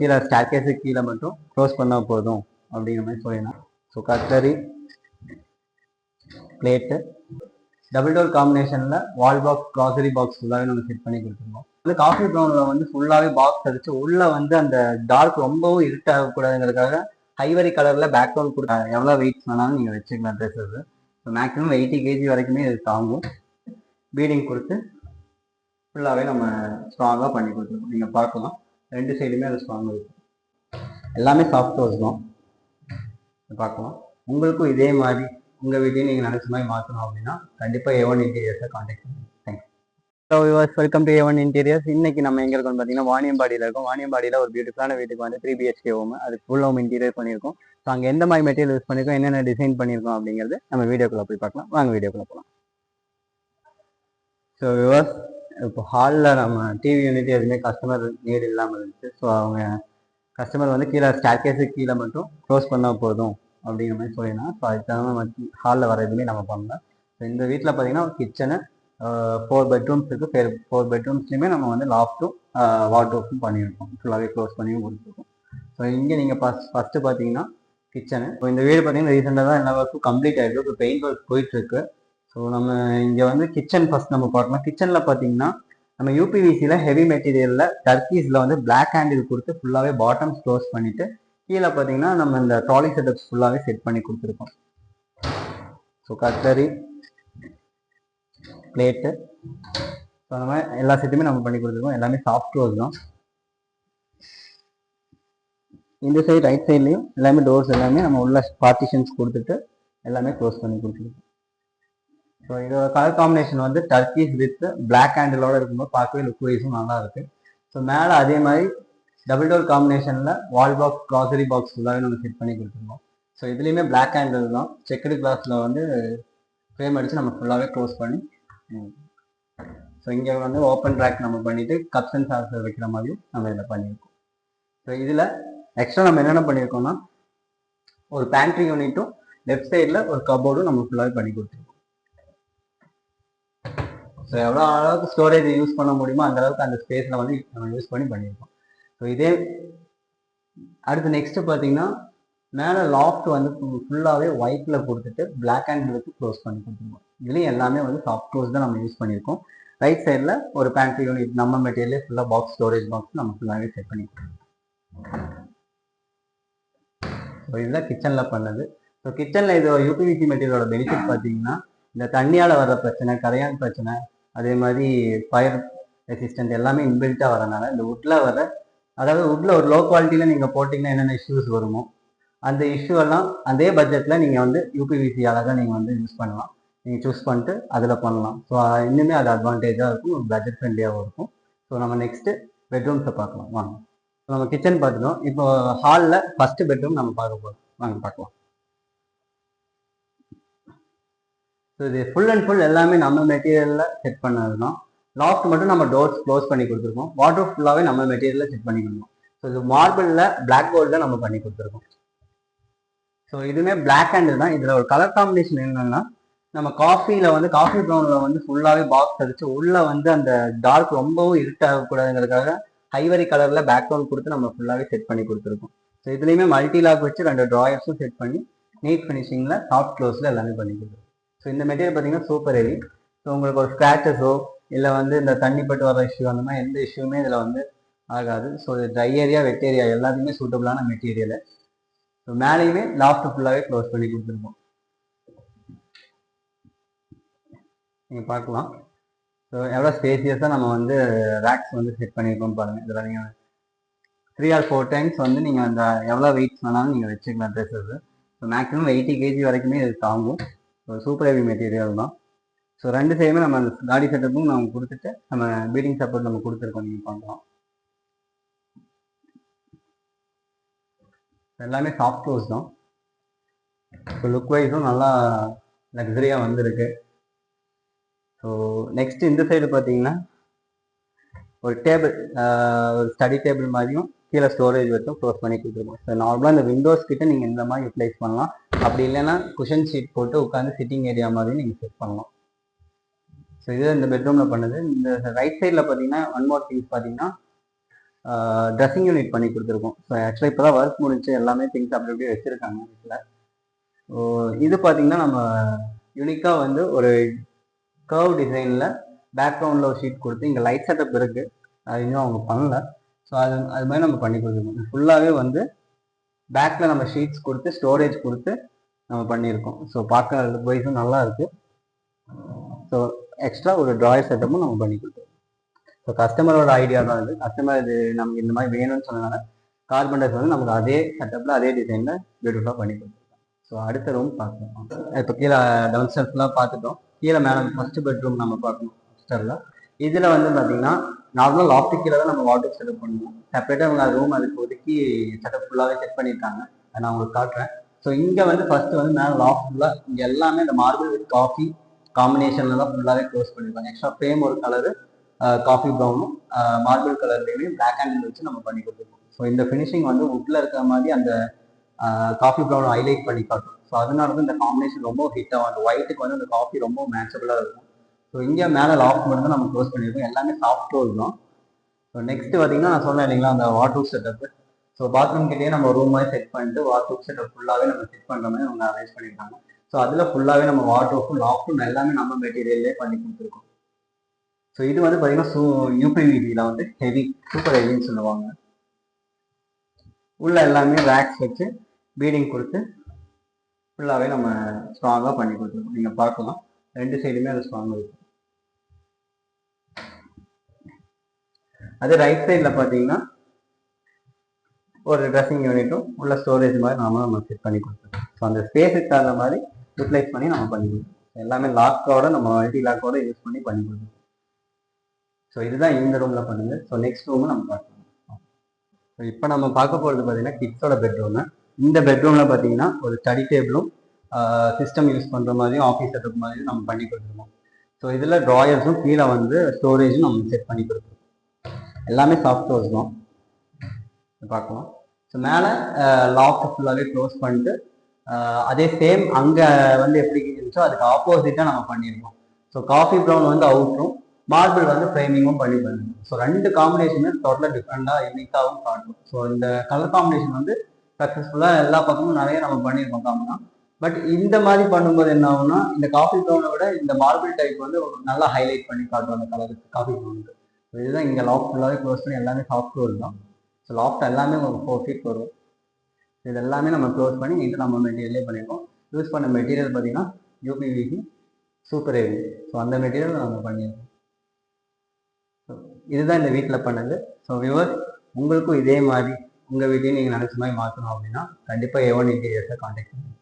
கீழே ஸ்டேர்கேஸு கீழே மட்டும் க்ளோஸ் பண்ணால் போதும் அப்படிங்கிற மாதிரி சொல்லிடலாம். So cutlery, plate, double door காம்பினேஷனில் வால் பாக்ஸ், க்ராசரி பாக்ஸ் ஃபுல்லாகவே நம்ம செட் பண்ணி கொடுத்துருக்கோம். வந்து காஃபி ப்ரௌனில் வந்து ஃபுல்லாகவே பாக்ஸ் அடிச்சு உள்ளே வந்து அந்த டார்க் ரொம்பவும் இருட்டாகக்கூடாதுங்கிறதுக்காக ஹைவரி கலரில் பேக்ரவுண்ட் கொடுத்தா எவ்வளோ வெயிட்ஸ் வேணாலும் நீங்கள் வச்சுக்கலாம் ட்ரெஸ்ஸஸ். ஸோ மேக்ஸிமம் 80 kg வரைக்குமே இது தாங்கும். பீடிங் கொடுத்து ஃபுல்லாகவே நம்ம ஸ்ட்ராங்காக பண்ணி கொடுத்துருக்கோம். நீங்கள் பார்க்கலாம், ரெண்டு சைடுமே அது ஸ்ட்ராங்காக இருக்கும். எல்லாமே சாஃப்ட் க்ளோஸ் தான். பார்க்கலாம். உங்களுக்கும் இதே மாதிரி உங்கள் வீட்டையும் நீங்கள் நினச்ச மாதிரி மாற்றணும் அப்படின்னா கண்டிப்பாக A1 இன்டீரியர்ஸை கான்டாக்ட் பண்ணுங்கள். Thanks. So viewers, welcome to A1 interiors. இன்னைக்கு நம்ம எங்கே இருக்கோம்னு பார்த்தீங்கன்னா வாணியம்பாடியில் இருக்கும். வாணியம்பாடியில் ஒரு பியூட்டிஃபுல்லான வீட்டுக்கு வந்து 3 BHK ஹோம், அது ஃபுல் ஹோம் இன்டீரியர் பண்ணியிருக்கோம். ஸோ அங்கே எந்த மாதிரி மெட்டீரியல் யூஸ் பண்ணியிருக்கோம், என்னென்ன டிசைன் பண்ணியிருக்கோம் அப்படிங்கிறது நம்ம வீடியோக்குள்ளே போய் பார்க்கலாம். வாங்க வீடியோக்குள்ளே போகலாம். ஸோ வியூவர்ஸ், இப்போ ஹாலில் நம்ம டிவி யூனிட் எதுவுமே கஸ்டமர் நீடு இல்லாமல் இருந்துச்சு. ஸோ அவங்க கஸ்டமர் வந்து கீழே ஸ்டேர்கேஸு கீழே மட்டும் க்ளோஸ் பண்ணால் போதும் அப்படிங்கிற மாதிரி சொல்லிடலாம். ஸோ அதுக்கு தகுந்த ஹாலில் வர எதுவுமே நம்ம பண்ணலாம். ஸோ இந்த வீட்டில் பார்த்தீங்கன்னா கிச்சனு 4 பெட்ரூம்ஸ் இருக்குது. 4 பெட்ரூம்ஸ்லையுமே நம்ம வந்து லாஃப்ட்டும் வார்ட்ரோப்ஸும் பண்ணியிருக்கோம். ஃபுல்லாகவே க்ளோஸ் பண்ணியும் கொடுத்துருக்கோம். ஸோ இங்கே நீங்கள் ஃபஸ்ட்டு பார்த்தீங்கன்னா கிச்சனு. இப்போ இந்த வீடு பார்த்தீங்கன்னா ரீசெண்டாக தான் எல்லா ஒர்க்கும் கம்ப்ளீட் ஆகிருக்கு. இப்போ பெயிண்ட் ஒர்க் போயிட்டுருக்கு. ஸோ நம்ம இங்கே வந்து கிச்சன் ஃபஸ்ட் நம்ம பார்க்கலாம். கிச்சனில் பார்த்தீங்கன்னா நம்ம யூபிவிசியில் ஹெவி மெட்டீரியலில் டர்க்கீஸில் வந்து பிளாக் ஹேண்டில் கொடுத்து ஃபுல்லாகவே பாட்டம்ஸ் க்ளோஸ் பண்ணிவிட்டு கீழே பார்த்தீங்கன்னா நம்ம இந்த ட்ராலி செட்டப்ஸ் ஃபுல்லாகவே செட் பண்ணி கொடுத்துருக்கோம். ஸோ கட்லரி, பிளேட்டு, ஸோ அந்த மாதிரி எல்லா செட்டுமே நம்ம பண்ணி கொடுத்துருக்கோம். எல்லாமே சாஃப்ட் க்ளோஸ் தான். இந்த சைடு ரைட் சைட்லேயும் எல்லாமே டோர்ஸ் எல்லாமே நம்ம உள்ள பார்ட்டிஷன்ஸ் கொடுத்துட்டு எல்லாமே க்ளோஸ் பண்ணி கொடுத்துருக்கோம். ஸோ இதோட கலர் காம்பினேஷன் வந்து டர்க்கீஸ் வித் பிளாக் ஹேண்டிலோட இருக்கும்போது பார்க்கவே லுக் வைஸும் நல்லா இருக்கு. ஸோ மேலே அதே மாதிரி டபுள் டோர் காம்பினேஷனில் வால் பாக்ஸ், க்ராசரி பாக்ஸ் ஃபுல்லாகவே நம்ம செட் பண்ணி கொடுத்துருக்கோம். ஸோ இதுலேயுமே பிளாக் ஹேண்டில் தான். செக்குடு கிளாஸில் வந்து ஃப்ரேம் அடித்து நம்ம ஃபுல்லாகவே க்ளோஸ் பண்ணி, ஸோ இங்கே வந்து ஓப்பன் ட்ராக் நம்ம பண்ணிவிட்டு கப்ஸ் அண்ட் சார்ஸர் வைக்கிற மாதிரியும் நம்ம இதில் பண்ணியிருக்கோம். ஸோ இதில் எக்ஸ்ட்ரா நம்ம என்னென்ன பண்ணியிருக்கோம்னா ஒரு பேண்ட்ரி யூனிட்டும் லெஃப்ட் சைடில் ஒரு கபோர்டும் நம்ம ஃபுல்லாகவே பண்ணி கொடுத்துருக்கோம். ஸோ எவ்வளோ அளவுக்கு ஸ்டோரேஜ் யூஸ் பண்ண முடியுமோ அந்த அளவுக்கு அந்த ஸ்பேஸில் வந்து நம்ம யூஸ் பண்ணியிருக்கோம். ஸோ இதே அடுத்து நெக்ஸ்ட்டு பார்த்தீங்கன்னா மேலே லாஃப்ட் வந்து ஃபுல்லாகவே ஒயிட்டில் கொடுத்துட்டு பிளாக் அண்ட் வித் க்ளோஸ் பண்ணி கொடுத்துருக்கோம். இதுலேயும் எல்லாமே வந்து சாஃப்ட் க்ளோஸ் தான் நம்ம யூஸ் பண்ணியிருக்கோம். ரைட் சைடில் ஒரு பேண்ட்ரி யூனிட் நம்ம மெட்டீரியலே ஃபுல்லாக பாக்ஸ், ஸ்டோரேஜ் பாக்ஸ் நம்ம ஃபுல்லாகவே செட் பண்ணியிருக்கோம். ஸோ இதுதான் கிச்சனில் பண்ணது. ஸோ கிச்சனில் இது யூபிவிசி மெட்டீரியலோட பெனிஃபிட் பார்த்தீங்கன்னா இந்த தண்ணியால் வர பிரச்சனை, கரையான் பிரச்சனை, அதே மாதிரி ஃபயர் ரெசிஸ்டன்ட் எல்லாமே இன்பில்ட்டாக வரனால இந்த வுட்டில் வர, அதாவது வுட்டில் ஒரு லோ குவாலிட்டியில் நீங்கள் போட்டிங்கன்னா என்னென்ன இஷ்யூஸ் வருமோ அந்த இஷ்யூ எல்லாம் அதே பட்ஜெட்டில் நீங்கள் வந்து யூபிவிசி அழகாக நீங்கள் வந்து யூஸ் பண்ணலாம். நீங்கள் சூஸ் பண்ணிட்டு அதில் பண்ணலாம். ஸோ இன்னுமே அது அட்வான்டேஜாக இருக்கும், பட்ஜெட் ஃப்ரெண்ட்லியாகவும் இருக்கும். ஸோ நம்ம நெக்ஸ்ட்டு பெட்ரூம்ஸை பார்க்கலாம் வாங்க. ஸோ நம்ம கிச்சன் பார்த்துட்டோம். இப்போ ஹாலில் ஃபஸ்ட்டு பெட்ரூம் நம்ம பார்க்க போகிறோம். வாங்க பார்க்கலாம். ஸோ இது ஃபுல் அண்ட் ஃபுல் எல்லாமே நம்ம மெட்டீரியலில் செட் பண்ணது தான். லாஃப்ட் மட்டும் நம்ம டோர்ஸ் க்ளோஸ் பண்ணி கொடுத்துருக்கோம். வாட்டர் ஃபுல்லாகவே நம்ம மெட்டீரியலில் செட் பண்ணி கொடுக்கணும். ஸோ இது மார்பிளில் பிளாக் கோல்டில் நம்ம பண்ணி கொடுத்துருக்கோம். ஸோ இதுவுமே பிளாக் ஹேண்டில் தான். இதில் ஒரு கலர் காம்பினேஷன் என்னென்னா நம்ம காஃபியில் வந்து காஃபி ப்ரௌனில் வந்து ஃபுல்லாகவே பாக்ஸ் அடிச்சு உள்ளே வந்து அந்த டார்க் ரொம்பவும் இருட்டாகக்கூடாதுங்கிறதுக்காக ஹைவரி கலரில் பேக்ரவுண்ட் கொடுத்து நம்ம ஃபுல்லாகவே செட் பண்ணி கொடுத்துருக்கோம். ஸோ இதுலேயுமே மல்டி லாக் வச்சு 2 ட்ராயர்ஸும் செட் பண்ணி நீட் ஃபினிஷிங்கில் சாஃப்ட் க்ளோஸில் எல்லாமே பண்ணி கொடுத்துருக்கோம். ஸோ இந்த மெட்டீரியல் பார்த்தீங்கன்னா சூப்பர் ஹெவி. ஸோ உங்களுக்கு ஒரு ஸ்க்ராச்சஸோ இல்லை வந்து இந்த தண்ணி பட்டு வர இஷ்யூ அந்த மாதிரி எந்த இஷ்யூமே இதில் வந்து ஆகாது. ஸோ இது ட்ரை ஏரியா, வெட் ஏரியா எல்லாத்துக்குமே சூட்டபுளான மெட்டீரியல். ஸோ மேலேயுமே லாஃப்ட் ஃபுல்லாகவே க்ளோஸ் பண்ணி கொடுத்துருக்கோம். நீங்கள் பார்க்கலாம். ஸோ எவ்வளோ ஸ்பேசியஸாக நம்ம வந்து ரேக்ஸ் வந்து செட் பண்ணியிருக்கோம் பாருங்கள். இதில் நீங்கள் 3 or 4 டைம்ஸ் வந்து நீங்கள் அந்த எவ்வளோ வெயிட்ஸ் வேணாலும் நீங்கள் வச்சுக்கலாம் ட்ரெஸ்ஸஸ். ஸோ மேக்ஸிமம் 80 kg வரைக்குமே இது தாங்கும். ஸோ சூப்பர் ஹெவி மெட்டீரியல் தான். ஸோ 2 சைடுமே நம்ம அந்த காடி செட்டப்பும் நம்ம கொடுத்துட்டு நம்ம பீடிங் சப்போர்ட் நம்ம கொடுத்துருக்கோம். நீங்கள் பார்க்கலாம். எல்லாமே சாஃப்ட் க்ளோஸ் தான். ஸோ லுக் வைஸும் நல்லா லக்ஸரியாக வந்திருக்கு. ஸோ நெக்ஸ்ட் இந்த சைடு பார்த்தீங்கன்னா ஒரு டேபிள், ஒரு ஸ்டடி டேபிள் மாதிரியும் கீழே ஸ்டோரேஜ் வச்சும் க்ளோஸ் பண்ணி கொடுத்துருக்கோம். ஸோ நார்மலாக இந்த விண்டோஸ் கிட்ட நீங்கள் இந்த மாதிரி யூட்டிலைஸ் பண்ணலாம். அப்படி இல்லைன்னா குஷன் ஷீட் போட்டு உட்காந்து சிட்டிங் ஏரியா மாதிரியும் நீங்கள் செட் பண்ணலாம். ஸோ இது இந்த பெட்ரூமில் பண்ணது. இந்த ரைட் சைடில் பார்த்தீங்கன்னா ஒன் மோர் திங்ஸ் பார்த்தீங்கன்னா ட்ரெஸ்ஸிங் யூனிட் பண்ணி கொடுத்துருக்கோம். ஸோ ஆக்சுவலாக இப்போ தான் ஒர்க் முடிஞ்சு எல்லாமே திங்ஸ் அப்படி அப்படியே வச்சுருக்காங்க வீட்டில். ஸோ இது பார்த்தீங்கன்னா நம்ம யூனிக்காக வந்து ஒரு கர்வ் டிசைனில் பேக்ரவுண்டில் ஒரு ஷீட் கொடுத்து இங்கே லைட் செட்டப் இருக்குது, அது இன்னும் அவங்க பண்ணல. ஸோ அது மாதிரி நம்ம பண்ணி கொடுத்துருக்கோம். ஃபுல்லாகவே வந்து பேக்கில் நம்ம ஷீட்ஸ் கொடுத்து ஸ்டோரேஜ் கொடுத்து நம்ம பண்ணியிருக்கோம். ஸோ பார்க்க வைஸும் நல்லா இருக்குது. ஸோ எக்ஸ்ட்ரா ஒரு ட்ராயர் செட்டப்பும் நம்ம பண்ணி கொடுத்துருக்கோம். ஸோ கஸ்டமரோட ஐடியா தான் இது. கஸ்டமர் இது நமக்கு இந்த மாதிரி வேணும்னு சொன்னதுனால கார்பெண்டர்ஸ் வந்து நமக்கு அதே செட்டப்பில் அதே டிசைனில் பியூட்டிஃபுல்லாக பண்ணி கொடுத்துருக்கோம். ஸோ அடுத்த ரூம் பார்க்கலாம். இப்போ கீழே டவுன் ஸ்டெப்ஸ்லாம் பார்த்துட்டோம். கீழே மேலே ஃபர்ஸ்ட் பெட்ரூம் நம்ம பார்க்கணும். ஸ்டெப்பில் இதில் வந்து பார்த்தீங்கன்னா நார்மலாக லாஃப்ட்டு கீழே தான் நம்ம வாட்டர் செட்டப் பண்ணுவோம். செப்பரேட்டாக அவங்க ரூம் அதுக்கு ஒதுக்கி செட்டப் ஃபுல்லாகவே செட் பண்ணியிருக்காங்க. அதை நான் உங்களுக்கு காட்டுறேன். ஸோ இங்கே வந்து ஃபர்ஸ்ட் வந்து மேலே லாஃப்ட் ஃபுல்லாக இங்கே எல்லாமே இந்த மார்பிள் வித் காஃபி காம்பினேஷனில் தான் ஃபுல்லாகவே க்ளோஸ் பண்ணியிருப்பாங்க. எக்ஸ்ட்ரா ஃப்ரேம் ஒரு கலரு காஃபி ப்ரௌனும் மார்பிள் கலர்லேயுமே பிளாக் அண்ட் வச்சு நம்ம பண்ணி கொடுத்துருக்கோம். ஸோ இந்த ஃபினிஷிங் வந்து வுட்டில் இருக்கிற மாதிரி அந்த காஃபி ப்ரௌன் ஹைலைட் பண்ணி காட்டும். ஸோ அதனால தான் இந்த காம்பினேஷன் ரொம்ப ஹிட்டாக அந்த ஒயிட்டுக்கு வந்து அந்த காஃபி ரொம்ப மேட்சபிளாக இருக்கும். ஸோ இங்கே மேலே லாஃப்ட் மட்டும் தான் நம்ம க்ளோஸ் பண்ணியிருக்கோம். எல்லாமே சாஃப்ட் க்ளோஸ் தான். ஸோ நெக்ஸ்ட் பார்த்தீங்கன்னா நான் சொன்னேன் இல்லைங்களா அந்த வாட்டர் செட்டப். ஸோ பாத்ரூம் கிட்டேயே நம்ம ரூம் மாதிரி செட் பண்ணிட்டு வாட்டர் செட்டப் ஃபுல்லாகவே நம்ம செட் பண்ணுற மாதிரி அவங்க அரேஞ்ச் பண்ணியிருக்காங்க. ஸோ அதில் ஃபுல்லாகவே நம்ம வாட்டர்ஃபுல் லாஃப்டும் எல்லாமே நம்ம மெட்டீரியல்லே பண்ணி கொடுத்துருக்கோம். ஸோ இது வந்து பார்த்தீங்கன்னா யூபிவிடியில் வந்து ஹெவி சூப்பர் ஹெவின்னு சொல்லுவாங்க. உள்ள எல்லாமே ரேக்ஸ் வச்சு பீடிங் கொடுத்து ஃபுல்லாகவே நம்ம ஸ்ட்ராங்காக பண்ணி கொடுத்துருக்கோம். நீங்கள் பார்க்கலாம் ரெண்டு சைடுமே அது ஸ்ட்ராங்காக இருக்கும். அது ரைட் சைடில் பார்த்தீங்கன்னா ஒரு ட்ரெஸ்ஸிங் யூனிட்டும் உள்ள ஸ்டோரேஜ் மாதிரி நம்ம செட் பண்ணி கொடுத்துருக்கோம். ஸோ அந்த ஸ்பேஸுக்கு தகுந்த மாதிரி யூட்டிலைஸ் பண்ணி நம்ம பண்ணி கொடுத்துருக்கோம். எல்லாமே லாக்கோட நம்ம மல்டி லாக்கோட யூஸ் பண்ணி கொடுத்துருக்கோம். ஸோ இதுதான் இந்த ரூமில் பண்ணுங்க. ஸோ நெக்ஸ்ட் ரூம் நம்ம பார்க்கலாம். ஸோ இப்போ நம்ம பார்க்க போகிறது பார்த்தீங்கன்னா கிட்ஸோட பெட்ரூமு. இந்த பெட்ரூமில் பார்த்தீங்கன்னா ஒரு ஸ்டடி டேபிளும் சிஸ்டம் யூஸ் பண்ணுற மாதிரியும் ஆஃபீஸ் செட்டப் மாதிரியும் நம்ம பண்ணி கொடுத்துருக்கோம். ஸோ இதில் ட்ராயர்ஸும் கீழே வந்து ஸ்டோரேஜும் நம்ம செட் பண்ணி கொடுத்துருக்கோம். எல்லாமே சாஃப்ட் க்ளோஸ் தான் பார்க்கலாம். ஸோ மேலே லாஃப்ட் ஃபுல்லாகவே க்ளோஸ் பண்ணிட்டு அதே சேம் அங்கே வந்து எப்படி இருந்துச்சோ அதுக்கு ஆப்போசிட்டாக நம்ம பண்ணியிருக்கோம். ஸோ காஃபி ப்ரௌன் வந்து அவுட்ரும் மார்பிள் வந்து ஃப்ரேமிங்கும் பண்ணி பண்ணுவோம். ஸோ ரெண்டு காம்பினேஷனும் டோட்டலாக டிஃப்ரெண்டாக யூனிக்காகவும் காட்டும். ஸோ இந்த கலர் காம்பினேஷன் வந்து சக்ஸஸ்ஃபுல்லாக எல்லா பக்கமும் நிறைய நம்ம பண்ணியிருக்கோம் காமனாக. பட் இந்த மாதிரி பண்ணும்போது என்ன ஆகும்னா இந்த காஃபி ப்ரௌனை விட இந்த மார்பிள் டைப் வந்து நல்லா ஹைலைட் பண்ணி காட்டும் அந்த கலருக்கு காஃபி ப்ரௌனுக்கு. ஸோ இதுதான் இங்கே லாஃப்ட் ஃபுல்லாகவே க்ளோஸ் பண்ணி எல்லாமே சாஃப்ட் க்ளோஸ் தான். ஸோ லாஃப்ட் எல்லாமே உங்களுக்கு 4 feet வரும். இது எல்லாமே நம்ம க்ளோஸ் பண்ணி நீட்டு நம்ம மெட்டீரியலே பண்ணியிருக்கோம். யூஸ் பண்ண மெட்டீரியல் பார்த்தீங்கன்னா யூபிவிசி சூப்பர் ஹெவி. ஸோ அந்த மெட்டீரியல் நம்ம பண்ணியிருக்கோம். ஸோ இதுதான் இந்த வீட்டில் பண்ணது. ஸோ வியூவர்ஸ் உங்களுக்கும் இதே மாதிரி உங்கள் வீட்டையும் நீங்கள் நினச்ச மாதிரி மாற்றணும் அப்படின்னா கண்டிப்பாக A1 இன்டீரியர்ஸை கான்டாக்ட் பண்ணுங்கள்.